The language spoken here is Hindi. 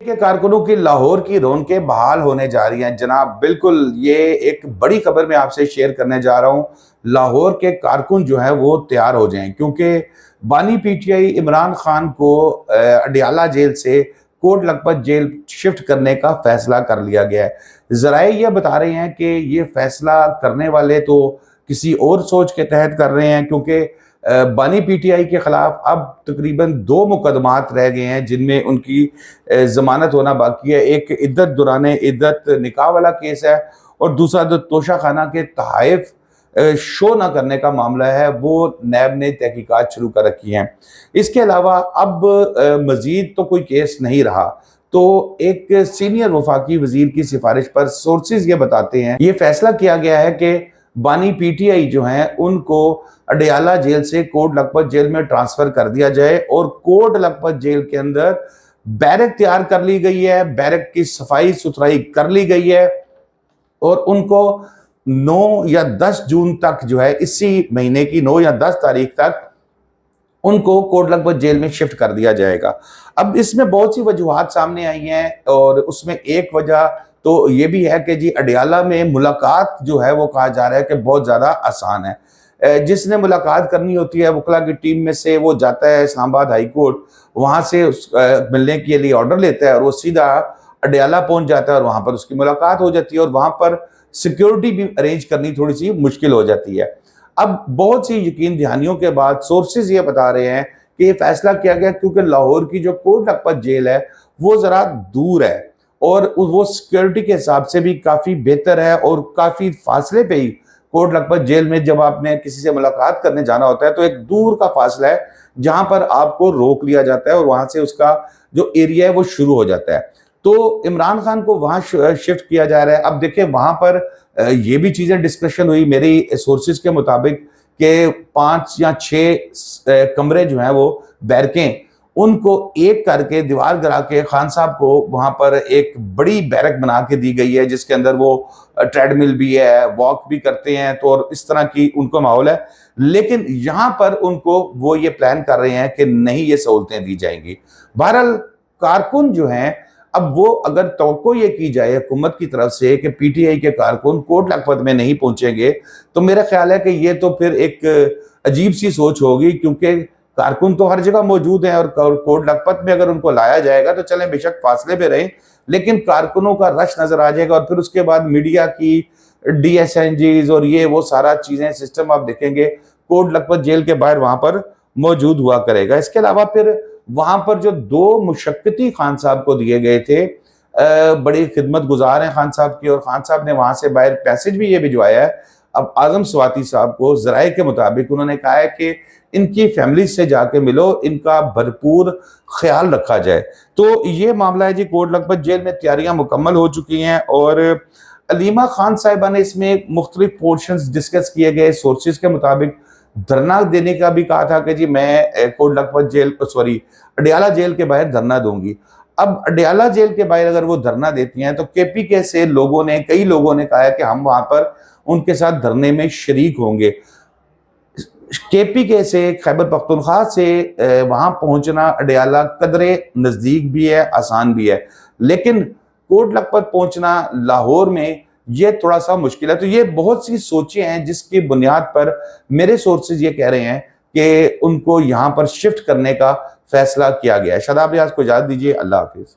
के कारकुनों की लाहौर की रौनकें बहाल होने जा रही हैं जनाब। बिल्कुल, ये एक बड़ी खबर मैं आपसे शेयर करने जा रहा हूँ। लाहौर के कारकुन जो हैं वो तैयार हो जाएं, क्योंकि बानी पीटीआई इमरान खान को अडियाला जेल से कोट लखपत जेल शिफ्ट करने का फैसला कर लिया गया है। जराए ये बता रहे हैं कि ये फैसला करने वाले तो किसी और सोच के तहत कर रहे हैं, क्योंकि बानी पीटीआई के खिलाफ अब तकरीबन 2 मुकदमात रह गए हैं जिनमें उनकी जमानत होना बाकी है। एक इद्दत दुराने इद्दत निकाह वाला केस है और दूसरा जो तोशा खाना के तहाइफ शो ना करने का मामला है, वो नैब ने तहकीकात शुरू कर रखी हैं। इसके अलावा अब मजीद तो कोई केस नहीं रहा, तो एक सीनियर वफाकी वजीर की सिफारिश पर सोर्सेज ये बताते हैं ये फैसला किया गया है कि बानी पीटीआई जो हैं उनको अडियाला जेल से कोट लखपत जेल में ट्रांसफर कर दिया जाए और कोट लखपत जेल के अंदर बैरक तैयार कर ली गई है, बैरक की सफाई सुथराई कर ली गई है और उनको 9 या 10 जून तक जो है, इसी महीने की 9 या 10 तारीख तक उनको कोट लखपत जेल में शिफ्ट कर दिया जाएगा। अब इसमें बहुत सी वजूहात सामने आई हैं और उसमें एक वजह तो ये भी है कि जी अडियाला में मुलाकात जो है वो कहा जा रहा है कि बहुत ज़्यादा आसान है। जिसने मुलाकात करनी होती है वकला की टीम में से वो जाता है इस्लामाबाद हाई कोर्ट, वहाँ से मिलने के लिए ऑर्डर लेता है और वो सीधा अडियाला पहुँच जाता है और वहाँ पर उसकी मुलाकात हो जाती है और वहाँ पर सिक्योरिटी भी अरेंज करनी थोड़ी सी मुश्किल हो जाती है। अब बहुत सी यकीन दहानियों के बाद सोर्सेज ये बता रहे हैं कि ये फैसला किया गया क्योंकि लाहौर की जो कोट लखपत जेल है वो ज़रा दूर है और वो सिक्योरिटी के हिसाब से भी काफ़ी बेहतर है और काफ़ी फासले पे ही कोट लखपत जेल में जब आपने किसी से मुलाकात करने जाना होता है तो एक दूर का फासला है जहां पर आपको रोक लिया जाता है और वहां से उसका जो एरिया है वो शुरू हो जाता है। तो इमरान खान को वहां शिफ्ट किया जा रहा है। अब देखिए वहां पर ये भी चीज़ें डिस्कशन हुई मेरी सोर्सेज के मुताबिक कि 5 या 6 कमरे जो हैं वो बैरकें उनको एक करके दीवार गिरा के खान साहब को वहां पर एक बड़ी बैरक बना के दी गई है जिसके अंदर वो ट्रेडमिल भी है, वॉक भी करते हैं, तो और इस तरह की उनको माहौल है। लेकिन यहाँ पर उनको वो ये प्लान कर रहे हैं कि नहीं ये सहूलतें दी जाएंगी। बहरहाल कारकुन जो हैं अब वो अगर तवक्को ये की जाए हुकूमत की तरफ से कि पीटीआई के कारकुन कोट लखपत में नहीं पहुंचेंगे तो मेरा ख्याल है कि ये तो फिर एक अजीब सी सोच होगी, क्योंकि कारकुन तो हर जगह मौजूद हैं और कोट लखपत में अगर उनको लाया जाएगा तो चलें बेशक फासले पे रहें, लेकिन कारकुनों का रश नजर आ जाएगा और फिर उसके बाद मीडिया की डीएसएनजीज और ये वो सारा चीजें सिस्टम आप देखेंगे कोट लखपत जेल के बाहर वहां पर मौजूद हुआ करेगा। इसके अलावा फिर वहां पर जो 2 मुशक्कती खान साहब को दिए गए थे, बड़ी खिदमत गुजार हैं खान साहब की और खान साहब ने वहां से बाहर पैसेज भी ये भिजवाया है। अब आजम स्वाति साहब को जराए के मुताबिक उन्होंने कहा है कि इनकी फैमिली से जाके मिलो, इनका भरपूर ख्याल रखा जाए। तो ये मामला है जी, कोट लखपत जेल में तैयारियां मुकम्मल हो चुकी हैं और अलीमा खान साहिबा ने इसमें मुख्तलिफ पोर्शंस डिस्कस किए गए। सोर्सेज के मुताबिक धरना देने का भी कहा था कि जी मैं कोट लखपत जेल अडियाला जेल के बाहर धरना दूंगी। अब अडियाला जेल के बाहर अगर वो धरना देती हैं तो केपीके से कई लोगों ने कहा है कि हम वहां पर उनके साथ धरने में शरीक होंगे। केपीके से खैबर पख्तूनख्वा से वहां पहुंचना अडियाला कदरे नजदीक भी है, आसान भी है, लेकिन कोट लखपत पहुंचना लाहौर में ये थोड़ा सा मुश्किल है। तो ये बहुत सी सोचें हैं जिसकी बुनियाद पर मेरे सोर्सेज ये कह रहे हैं कि उनको यहाँ पर शिफ्ट करने का फैसला किया गया है। शादाब रियाज को इजाजत दीजिए। अल्लाह हाफिज।